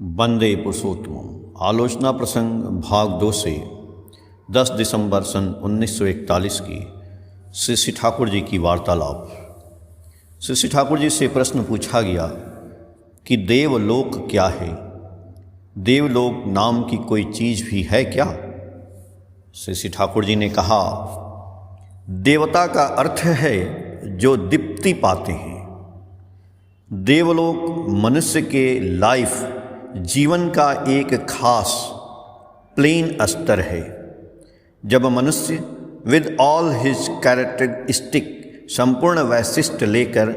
वंदे पुरुषोत्तम आलोचना प्रसंग भाग 2 से 10 दिसंबर सन 1941 की श्री श्री ठाकुर जी की वार्तालाप। श्री श्री ठाकुर जी से प्रश्न पूछा गया कि देवलोक क्या है? देवलोक नाम की कोई चीज़ भी है क्या? श्री श्री ठाकुर जी ने कहा, देवता का अर्थ है जो दीप्ति पाते हैं। देवलोक मनुष्य के लाइफ जीवन का एक खास प्लेन स्तर है। जब मनुष्य विद ऑल हिज कैरेक्टरिस्टिक संपूर्ण वैशिष्ट लेकर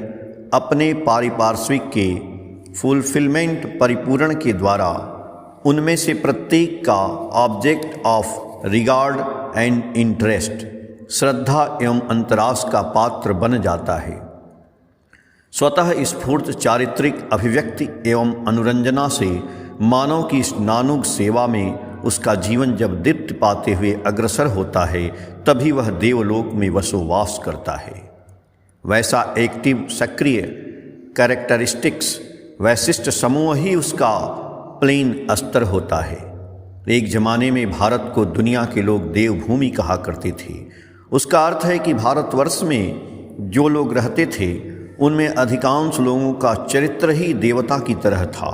अपने पारिपार्श्विक के फुलफिलमेंट परिपूर्ण के द्वारा उनमें से प्रत्येक का object of regard and interest श्रद्धा एवं अंतरास का पात्र बन जाता है, स्वतः स्फूर्त चारित्रिक अभिव्यक्ति एवं अनुरंजना से मानव की इस नानुग सेवा में उसका जीवन जब दीप्ति पाते हुए अग्रसर होता है, तभी वह देवलोक में वसोवास करता है। वैसा एक्टिव सक्रिय कैरेक्टरिस्टिक्स वैशिष्ट समूह ही उसका प्लेन स्तर होता है। एक जमाने में भारत को दुनिया के लोग देवभूमि कहा करते थे। उसका अर्थ है कि भारतवर्ष में जो लोग रहते थे उनमें अधिकांश लोगों का चरित्र ही देवता की तरह था।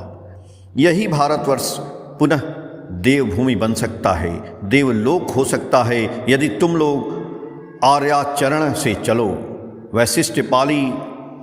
यही भारतवर्ष पुनः देवभूमि बन सकता है, देवलोक हो सकता है, यदि तुम लोग आर्याचरण से चलो। वैशिष्ट पाली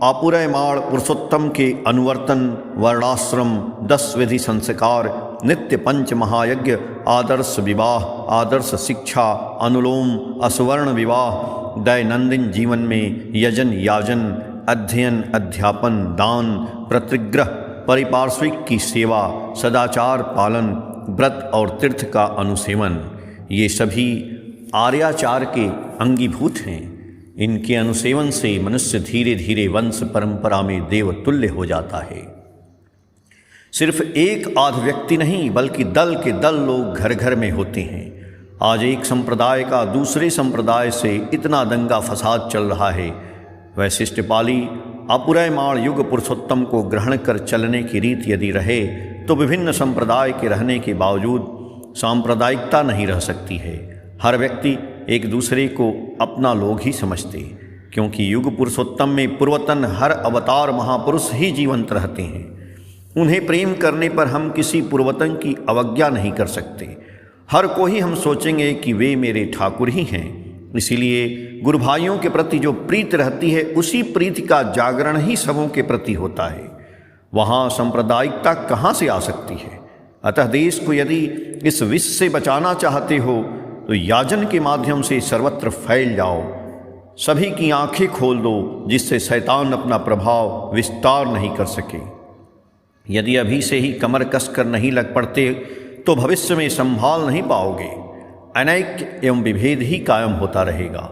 आपुरयमाण पुरुषोत्तम के अनुवर्तन, वर्णाश्रम, 10 विधि संस्कार, नित्य पंच महायज्ञ, आदर्श विवाह, आदर्श शिक्षा, अनुलोम असवर्ण विवाह, दैनंदिन जीवन में यजन याजन, अध्ययन अध्यापन, दान, प्रतिग्रह, परिपार्श्विक की सेवा, सदाचार पालन, व्रत और तीर्थ का अनुसेवन, ये सभी आर्याचार के अंगीभूत हैं। इनके अनुसेवन से मनुष्य धीरे धीरे वंश परंपरा में देवतुल्य हो जाता है। सिर्फ एक आध व्यक्ति नहीं, बल्कि दल के दल लोग घर घर में होते हैं। आज एक संप्रदाय का दूसरे संप्रदाय से इतना दंगा फसाद चल रहा है। वैशिष्ट पाली आपुरयमाण युग पुरुषोत्तम को ग्रहण कर चलने की रीत यदि रहे तो विभिन्न संप्रदाय के रहने के बावजूद सांप्रदायिकता नहीं रह सकती है। हर व्यक्ति एक दूसरे को अपना लोग ही समझते, क्योंकि युग पुरुषोत्तम में पूर्वतन हर अवतार महापुरुष ही जीवंत रहते हैं। उन्हें प्रेम करने पर हम किसी पूर्वतन की अवज्ञा नहीं कर सकते। हर को ही हम सोचेंगे कि वे मेरे ठाकुर ही हैं। इसीलिए गुरु भाइयों के प्रति जो प्रीति रहती है, उसी प्रीति का जागरण ही सबों के प्रति होता है। वहाँ सांप्रदायिकता कहाँ से आ सकती है? अतः देश को यदि इस विष से बचाना चाहते हो तो याजन के माध्यम से सर्वत्र फैल जाओ, सभी की आंखें खोल दो, जिससे शैतान अपना प्रभाव विस्तार नहीं कर सके। यदि अभी से ही कमर कसकर नहीं लग पड़ते तो भविष्य में संभाल नहीं पाओगे। अनैक्य एवं विभेद ही कायम होता रहेगा।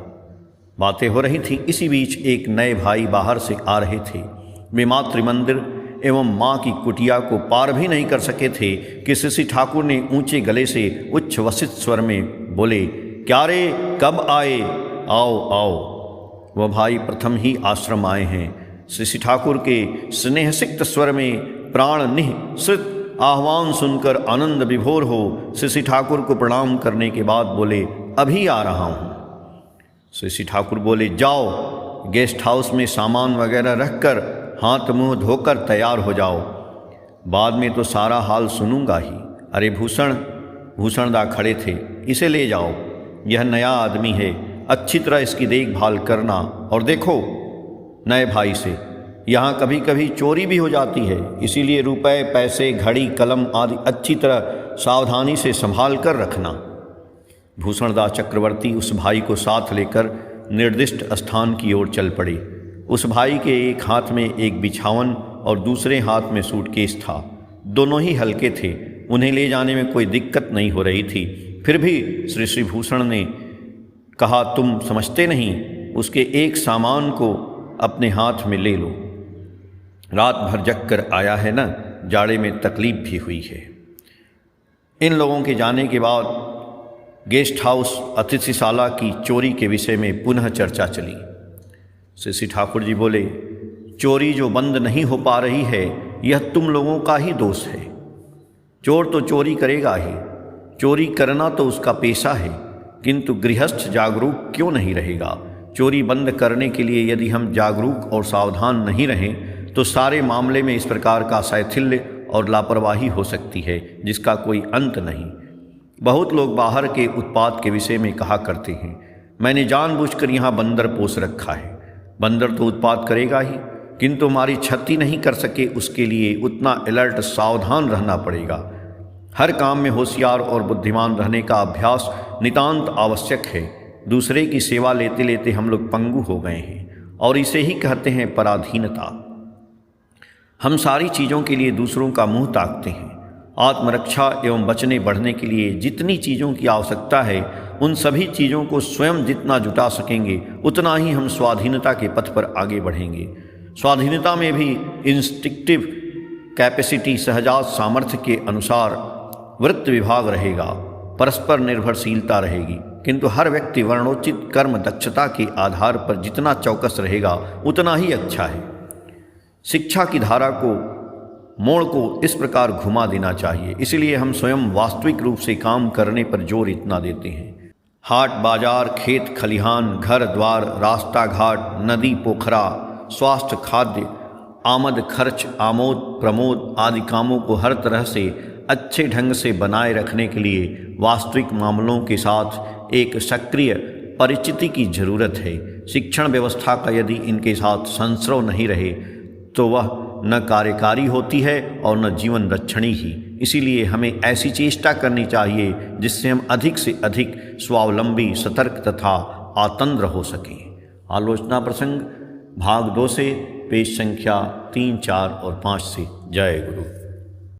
बातें हो रही थी, इसी बीच एक नए भाई बाहर से आ रहे थे। वे मातृ मंदिर एवं माँ की कुटिया को पार भी नहीं कर सके थे कि श्री ठाकुर ने ऊंचे गले से उच्च वसित स्वर में बोले, क्या रे, कब आए? आओ आओ। वह भाई प्रथम ही आश्रम आए हैं। श्री ठाकुर के स्नेहसिक्त स्वर में प्राण निःसृत आह्वान सुनकर आनंद विभोर हो श्री ठाकुर को प्रणाम करने के बाद बोले, अभी आ रहा हूँ। श्री ठाकुर बोले, जाओ गेस्ट हाउस में सामान वगैरह रखकर हाथ मुंह धोकर तैयार हो जाओ, बाद में तो सारा हाल सुनूंगा ही। अरे भूषणदा खड़े थे, इसे ले जाओ, यह नया आदमी है, अच्छी तरह इसकी देखभाल करना। और देखो नए भाई से यहाँ कभी कभी चोरी भी हो जाती है, इसीलिए रुपए पैसे घड़ी कलम आदि अच्छी तरह सावधानी से संभाल कर रखना। भूषणदास चक्रवर्ती उस भाई को साथ लेकर निर्दिष्ट स्थान की ओर चल पड़े। उस भाई के एक हाथ में एक बिछावन और दूसरे हाथ में सूटकेस था। दोनों ही हल्के थे, उन्हें ले जाने में कोई दिक्कत नहीं हो रही थी। फिर भी श्री भूषण ने कहा, तुम समझते नहीं, उसके एक सामान को अपने हाथ में ले लो। रात भर जग कर आया है ना, जाड़े में तकलीफ भी हुई है। इन लोगों के जाने के बाद गेस्ट हाउस अतिथिशाला की चोरी के विषय में पुनः चर्चा चली। श्री ठाकुर जी बोले, चोरी जो बंद नहीं हो पा रही है, यह तुम लोगों का ही दोष है। चोर तो चोरी करेगा ही, चोरी करना तो उसका पेशा है, किंतु गृहस्थ जागरूक क्यों नहीं रहेगा। चोरी बंद करने के लिए यदि हम जागरूक और सावधान नहीं रहें तो सारे मामले में इस प्रकार का शैथिल्य और लापरवाही हो सकती है जिसका कोई अंत नहीं। बहुत लोग बाहर के उत्पाद के विषय में कहा करते हैं, मैंने जानबूझकर यहाँ बंदर पोस रखा है। बंदर तो उत्पाद करेगा ही, किंतु हमारी क्षति नहीं कर सके उसके लिए उतना अलर्ट सावधान रहना पड़ेगा। हर काम में होशियार और बुद्धिमान रहने का अभ्यास नितांत आवश्यक है। दूसरे की सेवा लेते लेते हम लोग पंगु हो गए हैं और इसे ही कहते हैं पराधीनता। हम सारी चीज़ों के लिए दूसरों का मुंह ताकते हैं। आत्मरक्षा एवं बचने बढ़ने के लिए जितनी चीज़ों की आवश्यकता है, उन सभी चीज़ों को स्वयं जितना जुटा सकेंगे उतना ही हम स्वाधीनता के पथ पर आगे बढ़ेंगे। स्वाधीनता में भी इंस्टिंक्टिव कैपेसिटी, सहजात सामर्थ्य के अनुसार वृत्त विभाग रहेगा, परस्पर निर्भरशीलता रहेगी, किंतु हर व्यक्ति वर्णोचित कर्म दक्षता के आधार पर जितना चौकस रहेगा उतना ही अच्छा है। शिक्षा की धारा को मोड़ को इस प्रकार घुमा देना चाहिए। इसलिए हम स्वयं वास्तविक रूप से काम करने पर जोर इतना देते हैं। हाट बाजार, खेत खलिहान, घर द्वार, रास्ता घाट, नदी पोखरा, स्वास्थ्य, खाद्य, आमद खर्च, आमोद प्रमोद आदि कामों को हर तरह से अच्छे ढंग से बनाए रखने के लिए वास्तविक मामलों के साथ एक सक्रिय परिचिति की जरूरत है। शिक्षण व्यवस्था का यदि इनके साथ संसर्ग नहीं रहे तो वह न कार्यकारी होती है और न जीवन रक्षणी ही। इसीलिए हमें ऐसी चेष्टा करनी चाहिए जिससे हम अधिक से अधिक स्वावलंबी, सतर्क तथा आतंद्र हो सकें। आलोचना प्रसंग भाग 2 से पेज संख्या 3, 4 और 5 से। जय गुरु।